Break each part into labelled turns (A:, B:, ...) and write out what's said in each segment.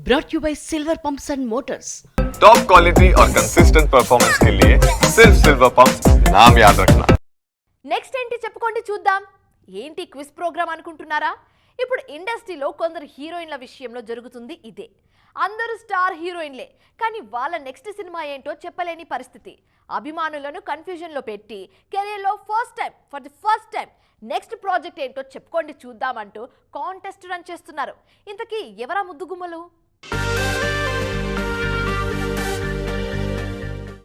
A: brought you by Silver Pumps and Motors.
B: Top quality और consistent performance के लिए सिर्फ सिल्वर पंप्स नाम याद रखना.
C: నెక్స్ట్ ఏంటి చెప్పుకోండి చూద్దాం. ఏంటి క్విజ్ ప్రోగ్రామ్ అనుకుంటున్నారా? ఇప్పుడు ఇండస్ట్రీలో కొందరు హీరోయిన్ల విషయంలో జరుగుతుంది ఇదే. అందరూ స్టార్ హీరోయిన్లే, కానీ వాళ్ళ నెక్స్ట్ సినిమా ఏంటో చెప్పలేని పరిస్థితి. అభిమానులను కన్ఫ్యూజన్లో పెట్టి కెరీర్లో for the first time next project ఏంటో చెప్పుకోండి చూద్దామంటూ కాంటెస్ట్ రన్ చేస్తున్నారు. ఇంతకీ ఎవరా ముద్దుగుమ్మలు?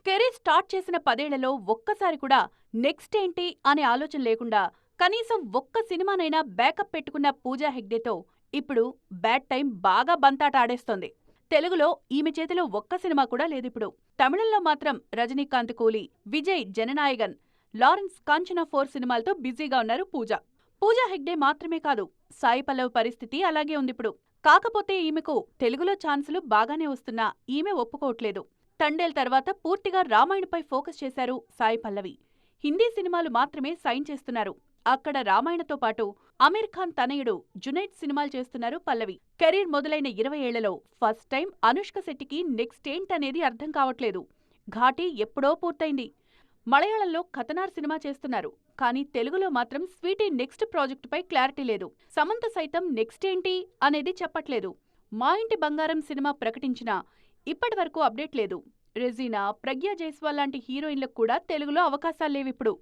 D: కెరీర్ స్టార్ట్ చేసిన 10 ఏళ్లలో ఒక్కసారి కూడా నెక్స్ట్ ఏంటి అనే ఆలోచన లేకుండా కనీసం ఒక్క సినిమానైనా బ్యాకప్ పెట్టుకున్న పూజా హెగ్డేతో ఇప్పుడు బ్యాడ్ టైం బాగా బంతాట ఆడేస్తోంది. తెలుగులో ఈమె చేతిలో ఒక్క సినిమా కూడా లేదిప్పుడు. తమిళంలో మాత్రం రజనీకాంత్ కూలీ, విజయ్ జననాయగన్, లారెన్స్ కాంచనా 4 సినిమాలతో బిజీగా ఉన్నారు పూజా. పూజా హెగ్డే మాత్రమే కాదు, సాయి పల్లవి పరిస్థితి అలాగే ఉందిప్పుడు. కాకపోతే ఈమెకు తెలుగులో ఛాన్సులు బాగానే వస్తున్నా ఈమె ఒప్పుకోవట్లేదు. తండేల్ తర్వాత పూర్తిగా రామాయణపై ఫోకస్ చేశారు సాయి పల్లవి. హిందీ సినిమాలు మాత్రమే సైన్ చేస్తున్నారు. అక్కడ రామాయణతో పాటు అమీర్ ఖాన్ తనయుడు జునైద్ సినిమాలు చేస్తున్నారు పల్లవి. కెరీర్ మొదలైన 20 ఏళ్లలో ఫస్ట్ టైం అనుష్క శెట్టికి నెక్స్ట్ ఏంటనేది అర్థం కావట్లేదు. ఘాటి ఎప్పుడో పూర్తయింది. మలయాళంలో ఖతనార్ సినిమా చేస్తున్నారు, కానీ తెలుగులో మాత్రం స్వీటీ నెక్స్ట్ ప్రాజెక్టుపై క్లారిటీ లేదు. సమంత సైతం నెక్స్ట్ ఏంటి అనేది చెప్పట్లేదు. మా ఇంటి బంగారం సినిమా ప్రకటించినా ఇప్పటివరకు అప్డేట్ లేదు. రెజీనా, ప్రగ్యా జైస్వాల్ లాంటి హీరోయిన్లకు కూడా తెలుగులో అవకాశాల్లేవిప్పుడు.